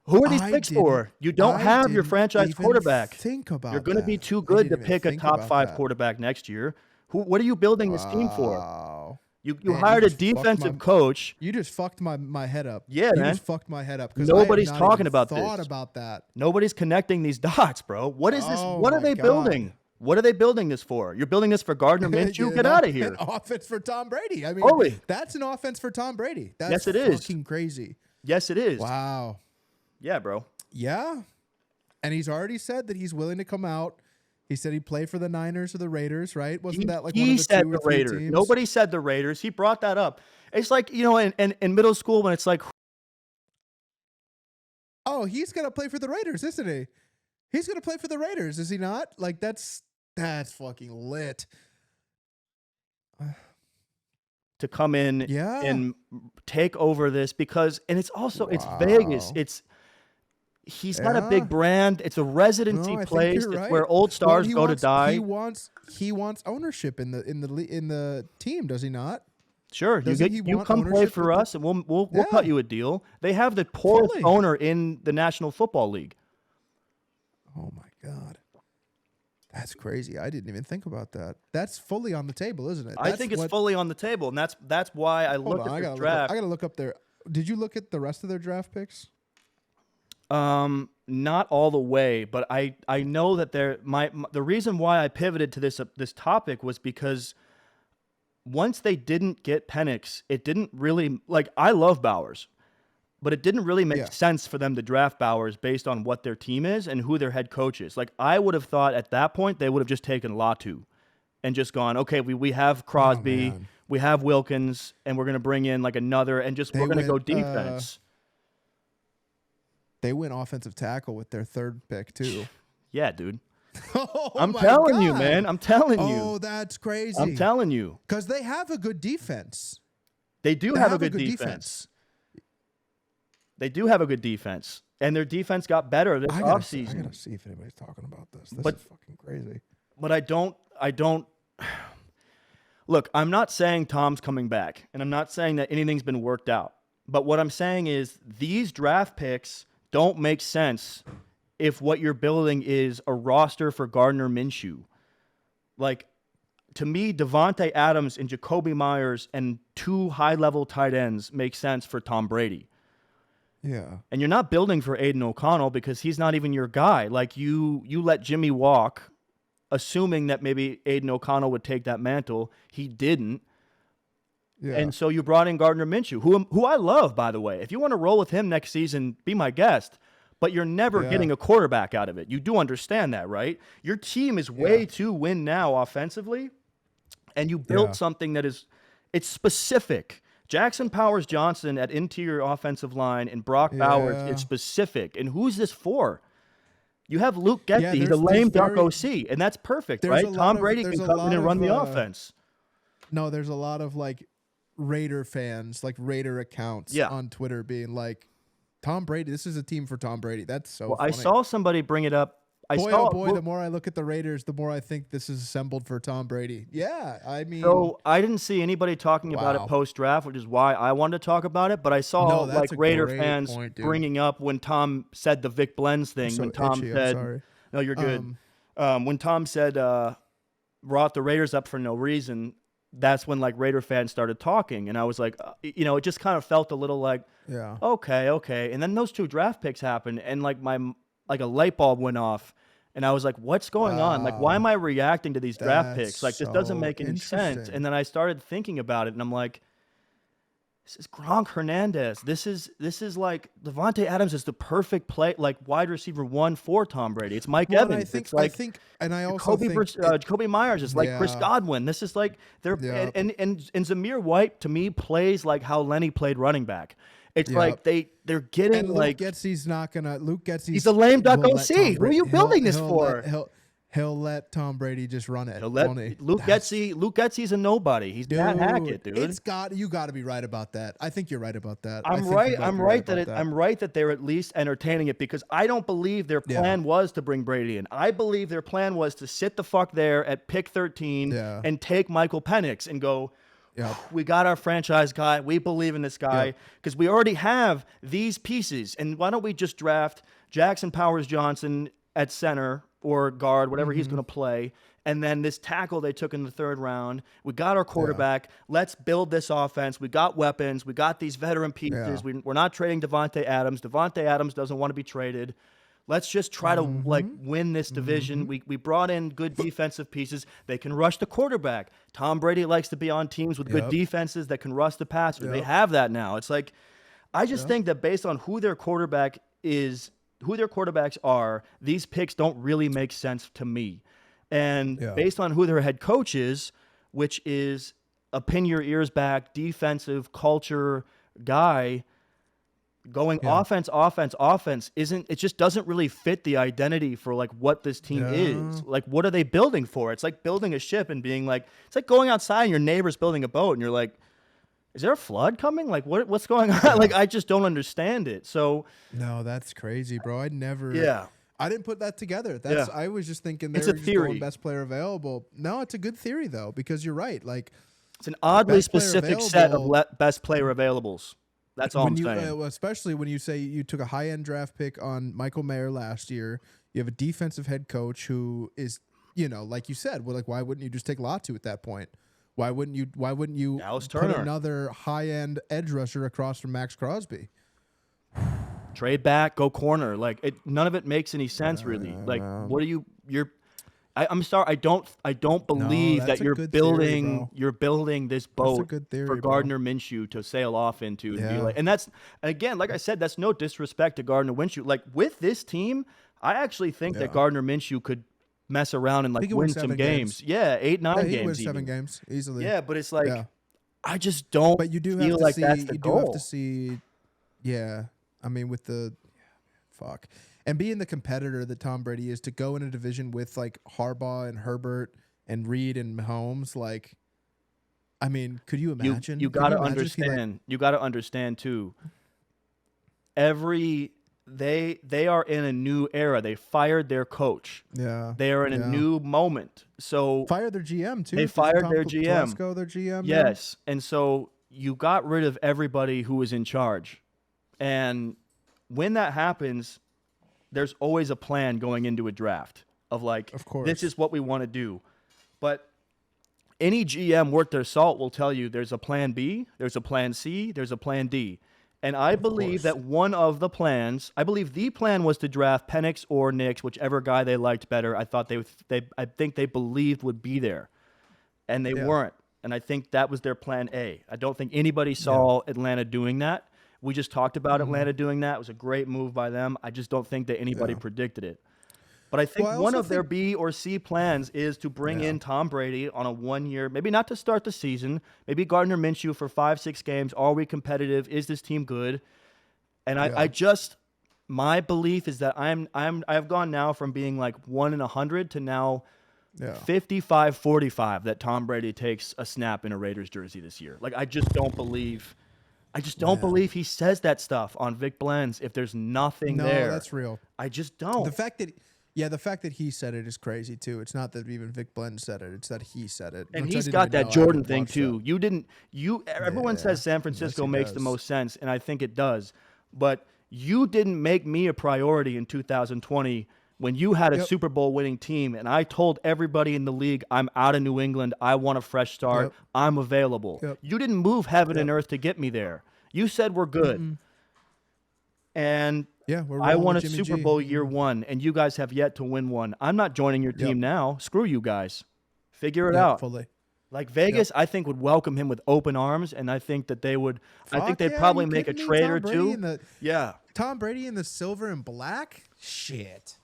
Who are these I picks didn't for? You don't I have your didn't franchise even quarterback. think You're about going to be that. too I good to didn't even pick a think top about 5 that. quarterback next year. What are you building this team for? Wow. You Man, you hired a just fucked my defensive coach. you just fucked my head up. Yeah, You man. just fucked my head up because I have Nobody's not even talking about thought this. about that. Nobody's connecting these dots, bro. What is this? Oh What are my they God. building? What are they building this for? You're building this for Gardner Minshew? an, Get out of an here. offense for Tom Brady. I mean, Holy. that's an offense for Tom Brady. That's Yes, it is. fucking crazy. Yes, it is. Wow. Yeah, bro. Yeah. And he's already said that he's willing to come out. He said he'd play for the Niners or the Raiders, right? Wasn't that like one of He the said 2 or the 3 Raiders. teams? Nobody said the Raiders. He brought that up. It's like, in middle school when it's like, Oh, he's gonna play for the Raiders, isn't he? He's gonna play for the Raiders, is he not? Like that's fucking lit. to come in Yeah. and take over this because, and it's also, it's Vegas. Wow. He's got a Yeah. big brand. It's a residency No, I think place. you're It's right. where old Well, stars go to die. He wants ownership in the team, does he not? Sure, Doesn't he you want come play ownership for with the- us, and we'll Yeah. cut you a deal. They have the poorest Fully. owner in the National Football League. Oh my God. That's crazy. I didn't even think about that. That's fully on the table, isn't it? I think it's fully on the table, and that's why I Hold looked on, at the I draft. gotta look up their. Did you look at the rest of their draft picks? Not all the way, but I know that the reason why I pivoted to this topic was because once they didn't get Penix, it didn't really, like, I love Bowers, but it didn't really make Yeah. sense for them to draft Bowers based on what their team is and who their head coach is. Like, I would have thought at that point they would have just taken Latu and just gone, okay, we have Crosby, man. we have Wilkins, and we're going to bring in like another, and just we're going to go defense. They went offensive tackle with their 3rd pick too. Yeah, dude. Oh, I'm my telling you, God. man. I'm telling you. Oh, that's crazy. I'm telling you. Because they have a good defense. They do have a good defense. They do have a good defense. And their defense got better this offseason. I gotta see if anybody's talking about this. This is fucking crazy. But I don't look, I'm not saying Tom's coming back, and I'm not saying that anything's been worked out. But what I'm saying is these draft picks don't make sense if what you're building is a roster for Gardner Minshew. Like, to me, Devontae Adams and Jacoby Myers and 2 high-level tight ends make sense for Tom Brady. Yeah. And you're not building for Aiden O'Connell because he's not even your guy. Like, you let Jimmy walk, assuming that maybe Aiden O'Connell would take that mantle. He didn't. Yeah. And so you brought in Gardner Minshew, who I love, by the way. If you want to roll with him next season, be my guest. But you're never getting a quarterback out of it. You do understand that, right? Your team is way too win now offensively, and you built something that it's specific. Jackson Powers Johnson at interior offensive line and Brock Bowers, it's specific. And who's this for? You have Luke Getsy, he's a lame duck OC, and that's perfect, right? Tom Brady can come in and run the offense. No, there's a lot of like Raider fans, like Raider accounts on Twitter being like, Tom Brady, this is a team for Tom Brady. That's so funny. I saw somebody bring it up. The more I look at the Raiders, the more I think this is assembled for Tom Brady. Yeah, I mean. So I didn't see anybody talking about it post-draft, which is why I wanted to talk about it. But I saw like Raider fans bringing up when Tom said the Vic Blends thing. So when Tom itchy, said, I'm sorry. "No, you're good." When Tom said, "Brought the Raiders up for no reason," that's when like Raider fans started talking, and I was like, it just kind of felt a little like, okay. And then those 2 draft picks happened, and like a light bulb went off, and I was like, what's going on? Like, why am I reacting to these draft picks? Like, this doesn't make any sense. And then I started thinking about it, and I'm like, this is Gronk Hernandez. This is like Devontae Adams is the perfect play, like wide receiver 1 for Tom Brady. It's Mike Evans. Jacoby Myers is like Chris Godwin. This is like and Zamir White to me plays like how Lenny played running back. It's like they're getting and like Luke Getsy's not gonna. Luke Getsy's he's a lame duck OC. Who are you building this for? He'll let Tom Brady just run it. Luke Getsy's a nobody. He's Matt Hackett, dude. You got to be right about that. I think you're right about that. I'm right that they're at least entertaining it because I don't believe their plan was to bring Brady in. I believe their plan was to sit the fuck there at pick 13 and take Michael Penix and go, We got our franchise guy. We believe in this guy because we already have these pieces. And why don't we just draft Jackson Powers Johnson at center or guard, whatever he's going to play, and then this tackle they took in the 3rd round. We got our quarterback. Let's build this offense. We got weapons. We got these veteran pieces. We're not trading Devontae Adams. Devontae Adams doesn't want to be traded. Let's just try to win this division. We brought in good defensive pieces. They can rush the quarterback. Tom Brady likes to be on teams with good defenses that can rush the passer. They have that now. It's like, I just think that based on who their quarterback is, who their quarterbacks are, these picks don't really make sense to me. And based on who their head coach is, which is a pin your ears back defensive culture guy, going offense isn't, it just doesn't really fit the identity for like what this team is. Like, what are they building for? It's like building a ship and being like, it's like going outside and your neighbor's building a boat and you're like, is there a flood coming? Like, what's going on? Like, I just don't understand it. So no, that's crazy, bro. I never. I didn't put that together. I was just thinking they were just going best player available. No, it's a good theory though, because you're right. Like, it's an oddly specific set of best player availables. That's all I'm saying. Especially when you say you took a high-end draft pick on Michael Mayer last year. You have a defensive head coach who is, like you said, well, like, why wouldn't you just take Latu at that point? Why wouldn't you put another high-end edge rusher across from Max Crosby? Trade back, go corner. Like, none of it makes any sense, really. Like, what are you're I'm sorry, I don't believe that you're building this boat for Gardner Minshew to sail off into and be like, and that's, again, like I said, that's no disrespect to Gardner Minshew. Like, with this team, I actually think that Gardner Minshew could mess around and like win some games. Yeah, 8-9 games. He wins 7 games easily. Yeah, but it's like I just don't feel like that's the goal. You do have to see, I mean, with the and being the competitor that Tom Brady is, to go in a division with like Harbaugh and Herbert and Reed and Mahomes, like, I mean, could you imagine? You got to understand. You got to understand too. They are in a new era. They fired their coach. Yeah, they are in a new moment. So fired their GM too. They fired their GM. Their GM. Yes, and so you got rid of everybody who was in charge, and when that happens, there's always a plan going into a draft of like, of course, this is what we want to do. But any GM worth their salt will tell you there's a plan B, there's a plan C, there's a plan D. And I believe that one of the plans, I believe the plan was to draft Penix or Nix, whichever guy they liked better. I thought I think they believed would be there, and they weren't. And I think that was their plan A. I don't think anybody saw Atlanta doing that. We just talked about Atlanta doing that. It was a great move by them. I just don't think that anybody predicted it. But I think one of their B or C plans is to bring in Tom Brady on a 1-year, maybe not to start the season, maybe Gardner Minshew for 5-6 games. Are we competitive? Is this team good? And I just, my belief is that I've gone now from being like 1 in 100 to now 55-45 that Tom Brady takes a snap in a Raiders jersey this year. Like, I just don't believe he says that stuff on Vic Blends if there's nothing there. No, that's real. I just don't. The fact that he said it is crazy too. It's not that even Vic Blends said it; it's that he said it. And he's got that Jordan thing too. Everyone says San Francisco makes the most sense, and I think it does. But you didn't make me a priority in 2020 when you had a Super Bowl winning team, and I told everybody in the league, I'm out of New England. I want a fresh start. I'm available. You didn't move heaven and earth to get me there. You said we're good. And I won a Super Bowl year 1, and you guys have yet to win one. I'm not joining your team now. Screw you guys. Figure it out. Fully. Like Vegas, I think would welcome him with open arms, and I think that they would. I think they'd probably make a trade or two. Tom Brady in the silver and black. Shit.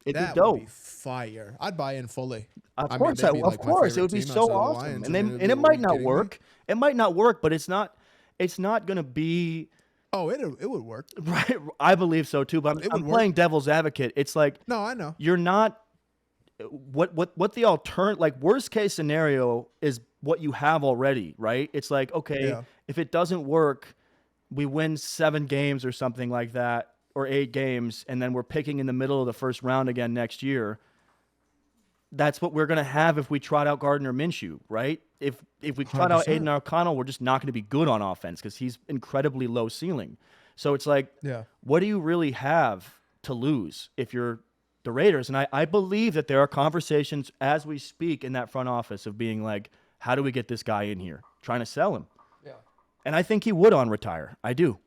It'd be dope. Would be fire. I'd buy in fully. Of course, it would be so awesome. And it might not work. It might not work, but it's not going to be. Oh, it would work. Right, I believe so too. But I'm playing devil's advocate. It's like, no, I know you're not. What the alternative, like, worst case scenario is what you have already, right? It's like, okay, if it doesn't work, we win 7 games or something like that, or 8 games, and then we're picking in the middle of the first round again next year. That's what we're going to have if we trot out Gardner Minshew, right? if we cut out 100%. Aiden O'Connell, we're just not going to be good on offense because he's incredibly low ceiling. So it's like, what do you really have to lose if you're the Raiders? And I believe that there are conversations as we speak in that front office of being like, how do we get this guy in here? Trying to sell him. Yeah. And I think he would on retire. I do.